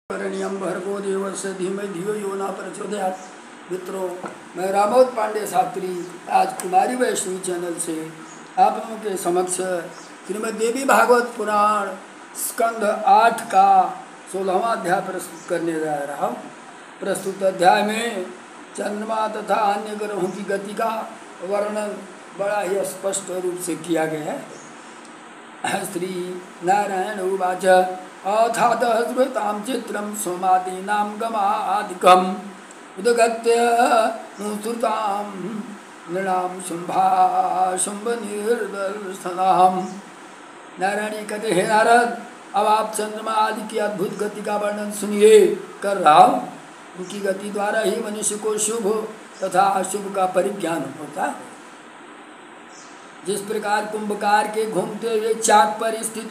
करणीयम भर्गो देवस्य धीमहि धियो यो न प्रचोदयात्। मित्रों, मैं रामोद पांडे शास्त्री आज कुमारी वैष्णवी चैनल से आप लोगों के समक्ष श्रीमद् देवी भागवत पुराण स्कंध 8 का 16वां अध्याय प्रस्तुत करने जा रहा हूँ। प्रस्तुत अध्याय में चंद्रमा तथा अन्य ग्रहों की गति का वर्णन बड़ा ही स्पष्ट रूप से किया गया है। श्री नारायण उवाच अथात श्रुतां चित्रं सोमादीनां गमादिकम् उदगत्य नुसृतां नृणां शुंभ निर्दर्शनाम्। नारायणी कहते हैं, नारद, अब आप चंद्रमा आदि की अद्भुत गति का वर्णन सुनिए कर रहा हूँ। उनकी गति द्वारा ही मनुष्य को शुभ तथा अशुभ का परिज्ञान होता है। जिस प्रकार कुंभकार के घूमते हुए चाक पर स्थित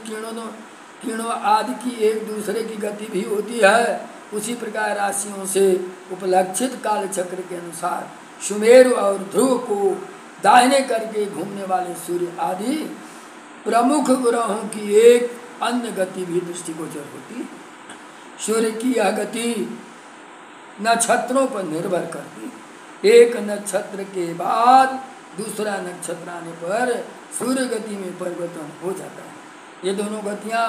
किरणों आदि की एक दूसरे की गति भी होती है, उसी प्रकार राशियों से उपलक्षित काल चक्र के अनुसार सुमेरु और ध्रुव को दाहिने करके घूमने वाले सूर्य आदि प्रमुख ग्रहों की एक अन्य गति भी दृष्टिगोचर होती है। सूर्य की यह गति नक्षत्रों पर निर्भर करती। एक नक्षत्र के बाद दूसरा नक्षत्र आने पर सूर्य गति में परिवर्तन हो जाता है। ये दोनों गतियाँ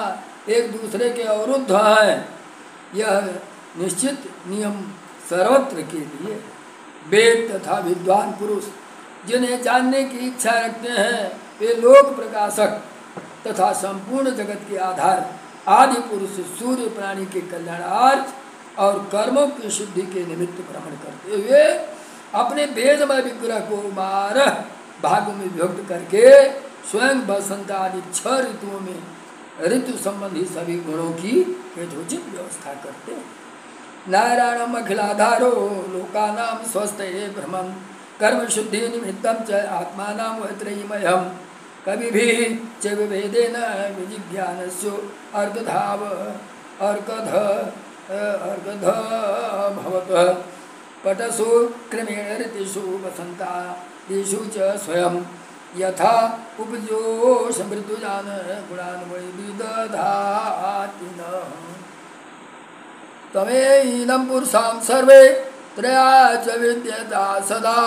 एक दूसरे के अवरुद्ध हैं। यह निश्चित नियम सर्वत्र के लिए वेद तथा विद्वान पुरुष जिन्हें जानने की इच्छा रखते हैं, वे लोक प्रकाशक तथा संपूर्ण जगत के आधार आदि पुरुष सूर्य प्राणी के कल्याणार्थ और कर्मों की शुद्धि के निमित्त भ्रमण करते हुए अपने वेदमय विग्रह को 12 भागों में विभक्त करके स्वयं बसंत आदि 6 ऋतुओं में ऋतु संबंधी सभी गुणों की यथोचित व्यवस्था करते हैं। नारायणम अखिलाधारो लोकानां स्वस्थये ब्रह्मं कर्म शुद्धि निमित्तं च आत्मानां वैत्रयीमयम् कवि भी च विभेदेन विजिज्ञानस्यो अर्कधाव अर्कध भवतः पटसु क्रमेण ऋतिषु वसन्तादिषु च स्वयं यथा उपजो समृद्धुजान गुणान वै विदधाति नः। तमेनं पुरुषां सर्वे त्रया च विद्यता सदा।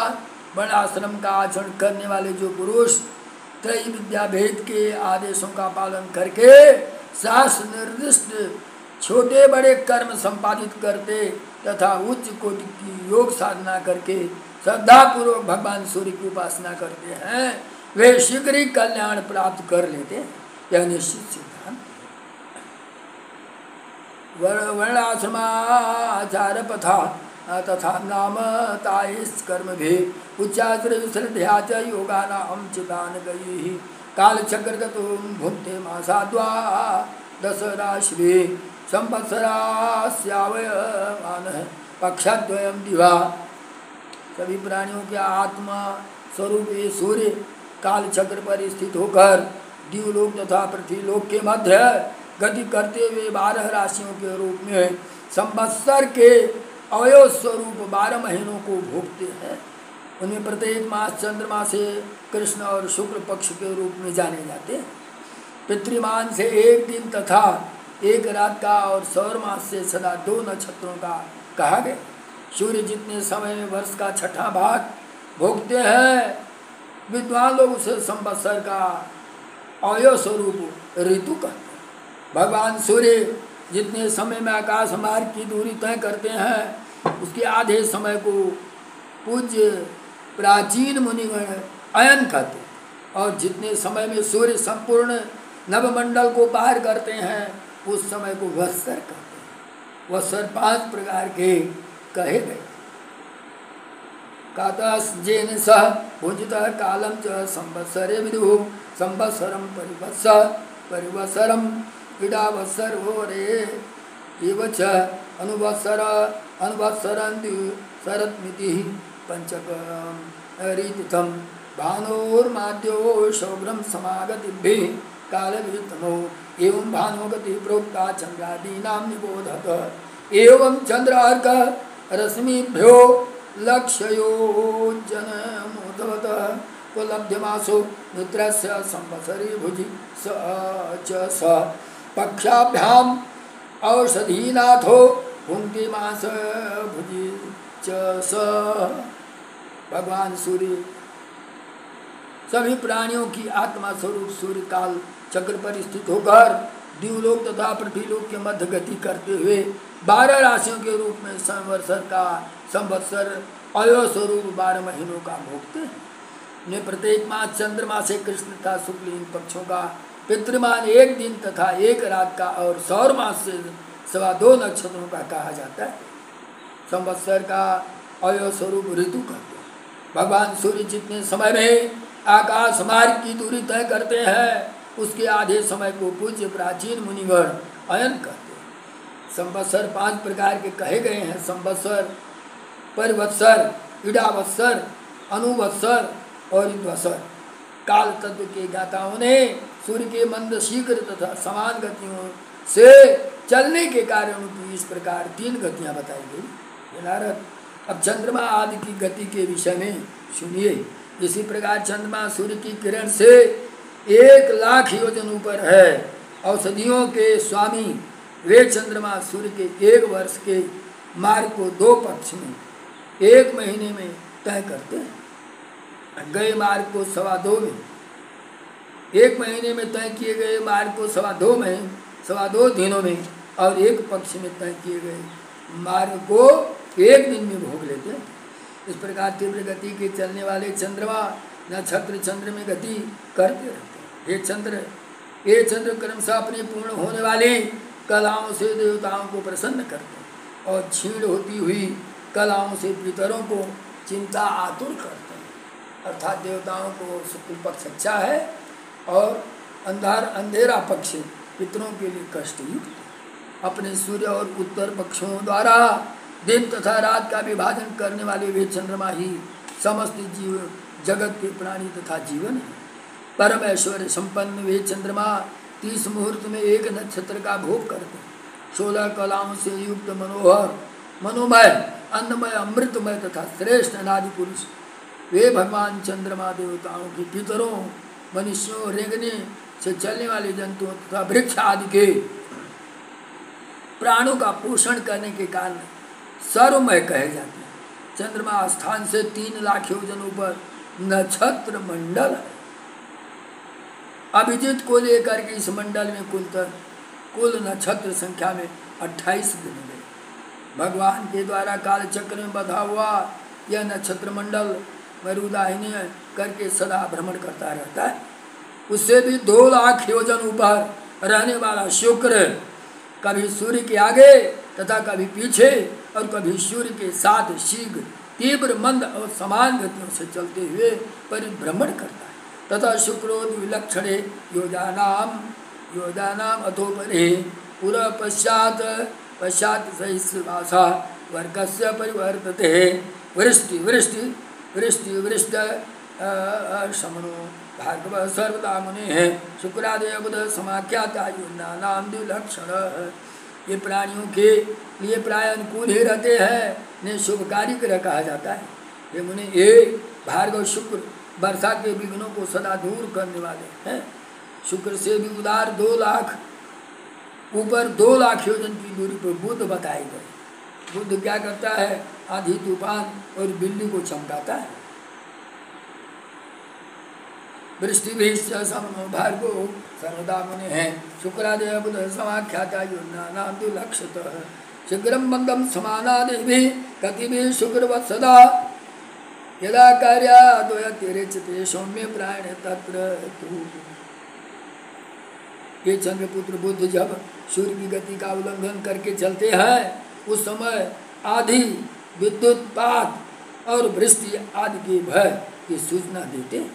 वर्णाश्रम का आचरण करने वाले जो पुरुष त्रयी विद्या भेद के आदेशों का पालन करके शास्त्र निर्दिष्ट छोटे बड़े कर्म संपादित करते तथा उच्च कोटि की योग साधना करके श्रद्धापूर्वक भगवान सूर्य की उपासना करते हैं, वे शीघ्र ही कल्याण प्राप्त कर लेते हैं। यह निश्चित सिद्धांत। वर्णाश्रमाचार पथा तथा नाम ताइस कर्म भी उच्चाश्र श्रद्धा च योगानां चितान गई काल चक्रगतो भुंक्ते मासाद्वा 10 राशि संवत्सरास्यावयमान पक्षद्वयं दिवा। सभी प्राणियों के आत्मा स्वरूप ये सूर्य काल चक्र पर स्थित होकर द्यूलोक तथा पृथ्वीलोक के मध्य गति करते हुए 12 राशियों के रूप में संवत्सर के अवयव स्वरूप 12 महीनों को भोगते हैं। उनमें प्रत्येक मास चंद्रमा से कृष्ण और शुक्ल पक्ष के रूप में जाने जाते हैं। पितृमान से 1 दिन तथा 1 रात का और सौर मास से सदा 2 नक्षत्रों का कहा गया। सूर्य जितने समय में वर्ष का 6ठा भाग भोगते हैं, विद्वान लोग उसे संवत्सर का अवयव स्वरूप ऋतु कहते हैं। भगवान सूर्य जितने समय में आकाश मार्ग की दूरी तय करते हैं, उसके आधे समय को पूज्य प्राचीन मुनिगण अयन कहते हैं, और जितने समय में सूर्य संपूर्ण नवमंडल को पार करते हैं, उस समय को वत्सर कहते हैं। वत्सर 5 प्रकार के कहे गए। कातस्जेन सह भुजितः कालं च संवत्सरे विदुः संवत्सरं परिवत्सरं इडावत्सरो रे एव च अनुवत्सरन्ति शरत्मिति पंचकं ऋतुतं भानोर्माद्यो शौभ्रं समागतिभिः कालवितमो एवं भानुगति प्रोक्ता चंद्रादीनां निबोधत एवं चंद्रार्क रश्मिभ्यो लक्ष्योजनमुद्भवत कुलब्धमासो मित्रस्य संवत्सरी भुजि स पक्षाभ्याम औषधीनाथो भुंक्ति मास भुजि च स। भगवान सूर्य सभी प्राणियों की आत्मा स्वरूप सूर्य काल चक्र पर स्थित होकर द्यूलोक तथा पृथ्वीलोक के मध्य गति करते हुए 12 राशियों के रूप में संवत्सर अयो स्वरूप 12 महीनों का भोगते हैं। ने प्रत्येक मास चंद्रमा से कृष्ण तथा शुक्ल इन पक्षों का पितृमान 1 दिन तथा 1 रात का और सौर मास से 2.25 नक्षत्रों का कहा जाता है। संवत्सर का अयो स्वरूप ऋतु कहते हैं। भगवान सूर्य जितने समय में आकाश मार्ग की दूरी तय करते हैं उसके आधे समय को पूज्य प्राचीन मुनिगण अयन कहते हैं। संवत्सर 5 प्रकार के कहे गए हैं। संवत्सर, परिवत्सर, इडावत्सर, अनुवत्सर और इंद्वत्सर। काल तत्व के ज्ञाताओं ने सूर्य के मंद शीघ्र तथा समान गतियों से चलने के कारण की इस प्रकार 3 गतियां बताई गई। नारद अब चंद्रमा आदि की गति के विषय में सुनिए। इसी प्रकार चंद्रमा सूर्य की किरण से 1 लाख योजन ऊपर है। औषधियों के स्वामी वे चंद्रमा सूर्य के 1 वर्ष के मार्ग को 2 पक्ष में 1 महीने में तय करते हैं। गए मार्ग को 2.25 में 1 महीने में तय किए गए मार्ग को 2.25 दिनों में और 1 पक्ष में तय किए गए मार्ग को 1 दिन में भोग लेते हैं। इस प्रकार तीव्र गति के चलने वाले चंद्रमा नक्षत्र चंद्र में गति करते रहते हैं। ये चंद्र क्रमशः अपनी पूर्ण होने वाली कलाओं से देवताओं को प्रसन्न करते हैं और क्षीण होती हुई कलाओं से पितरों को चिंता आतुर करते हैं। अर्थात देवताओं को शुक्ल पक्ष अच्छा है और अंधेरा पक्ष पितरों के लिए कष्टयुक्त। अपने सूर्य और उत्तर पक्षों द्वारा दिन तथा रात का विभाजन करने वाले वे चंद्रमा ही समस्त जीव जगत के प्राणी तथा जीवन है। परम ऐश्वर्य संपन्न वे चंद्रमा 30 मुहूर्त में 1 नक्षत्र का भोग करते हैं। 16 कलाओं से युक्त मनोहर मनोमय अन्नमय अमृतमय तथा श्रेष्ठ अनादि पुरुष वे भगवान चंद्रमा देवताओं के पितरों मनुष्यों रेंगने से चलने वाले जंतुओं तथा वृक्ष आदि के प्राणों का पोषण करने के कारण सर्वमय कहे जाते हैं। चंद्रमा स्थान से 3 लाख योजन ऊपर नक्षत्र मंडल है। अभिजीत को लेकर के इस मंडल में कुल नक्षत्र संख्या में 28 गिने गए। भगवान के द्वारा काल चक्र में बंधा हुआ यह नक्षत्र मंडल मरुदाहिनी करके सदा भ्रमण करता रहता है। उससे भी 2 लाख योजन ऊपर रहने वाला शुक्र कभी सूर्य के आगे तथा कभी पीछे और कभी सूर्य के साथ शीघ्र तीव्र मंद और समान गतियों से चलते हुए परिभ्रमण करता है। तथा शुक्रोद्विलक्षणे योजानाम अथोपरे पुरा पश्चात सहिष्वासा वर्गस्य परिवर्तते वृष्टि वृष्टि वृष्टि वृष्ट समनो भार्गव सर्वदा मुने शुक्रादय बुध समाख्याता योजनानाम द्विलक्षण। ये प्राणियों के लिए प्राय अनुकूल ही रहते हैं, ने शुभकारी ग्रह कहा जाता है। ये मुनि ये भार्गव शुक्र वर्षा के विघ्नों को सदा दूर करने वाले हैं। शुक्र से भी उदार 2 लाख ऊपर 2 लाख योजन की दूरी पर बुध बताए गए। बुध क्या करता है? आंधी तूफान और बिल्ली को चमकाता है। वृष्टि भी समनो भार्गो सर्वदा मुनि है शुक्रादय बुध समाख्याता योजनानाम द्विलक्षतः शीघ्रम मंदम समानादिभिः कतिभिः शुक्रवत्सदा यदा कार्याद्वयतिरिच्यते सौम्य प्राण तत्र तु। ये चंद्रपुत्र बुध जब सूर्य की गति का उल्लंघन करके चलते हैं उस समय आधी विद्युतपात और वृष्टि आदि के भय की सूचना देते हैं।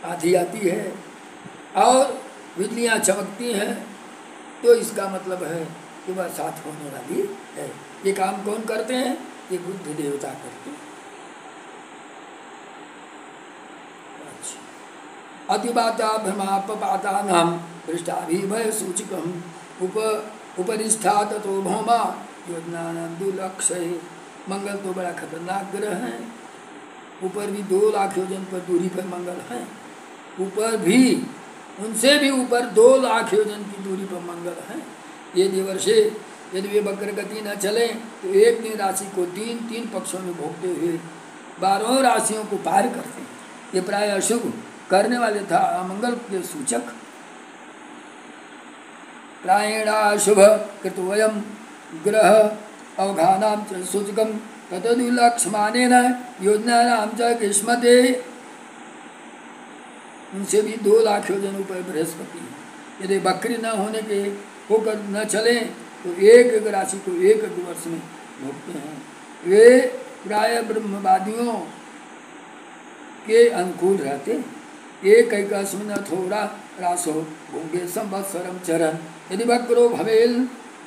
आधी आती है और बिजलियाँ चमकती हैं तो इसका मतलब है कि बरसात होने वाली है। ये काम कौन करते हैं? ये बुद्ध देवता करते हैं। अतिबाता भ्रमापाता नाम दृष्टाभिभय सूचकम उपरिष्ठा तथो भौमा योजनानंदुलक्षय। मंगल तो बड़ा खतरनाक ग्रह है। ऊपर भी 2 लाख योजन पर दूरी पर मंगल है। ऊपर भी उनसे भी ऊपर 2 लाख योजन की दूरी पर मंगल है। ये देवर्षि यदि वे वक्र गति न चले तो एक दिन राशि को तीन तीन पक्षों में भोगते हुए 12 राशियों को पार करते हैं। ये प्राय अशुभ करने वाले था अमंगल के सूचक। प्रायेणाशुभ कृतवयम ग्रह अवघानाम च सूचकम तदुलक्ष्यमानेन योजनानाम च किस्मते। उनसे भी 2 लाख योजन ऊपर बृहस्पति। यदि वक्री न होने के होकर न चले तो एक राशि को एक वर्ष में भोगते हैं। वे प्राय ब्रह्मवादियों के अनुकूल रहते। एक अस्मिन् थोड़ा रासो भोगे संवत्सरम चरण। यदि वक्रो भवेल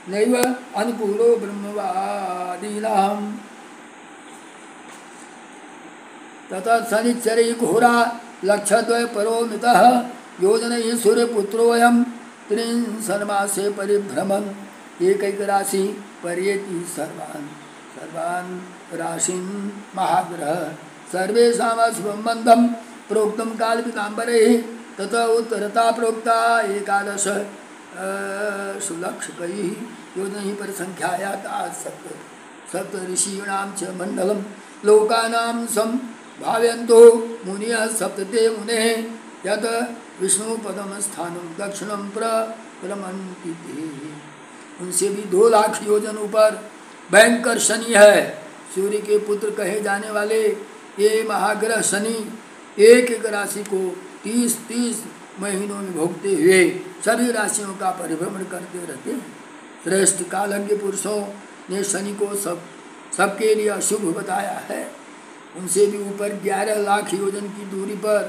नैव अनुकूलो ब्रह्मवादीनां तथा शनिचरी घोरा लक्षद्वय परोमितः योजनैः सूर्यपुत्रोऽयं त्रिंशन्मासे परिभ्रमन् एकैक राशि पर्येति सर्वान् राशीन् महाग्रह सर्वेषां शुभं प्रोक्तं कालपिताम्बरैः तथा उत्तरता प्रोक्ता 11 सुलक्षकैः योजनैः परिसंख्याया सप्त ऋषीणां च मण्डलं लोकानां संभावयन्तो मुनयः सप्तते मुनेः यत् विष्णुपदं स्थानं दक्षिणं प्रक्रमन्ति। उनसे भी 2 लाख योजन ऊपर भयंकर शनि है। सूर्य के पुत्र कहे जाने वाले ये महाग्रह शनि एक एक राशि को 30-30 महीनों में भोगते हुए सभी राशियों का परिभ्रमण करते रहते हैं। श्रेष्ठ कालज्ञ पुरुषों ने शनि को सबके लिए अशुभ बताया है। उनसे भी ऊपर 11 लाख योजन की दूरी पर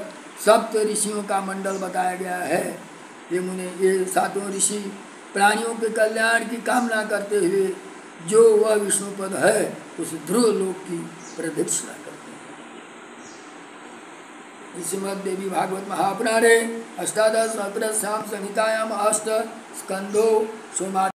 सप्त ऋषियों का मंडल बताया गया है। ये 7 ऋषि प्राणियों के कल्याण की कामना करते हुए जो वह विष्णुपद है उस ध्रुव लोक की प्रदक्षिणा करते हैं। श्रीमद्देवी भागवत महापुराणे 18 संहितायाम 8 स्कंधो सोमा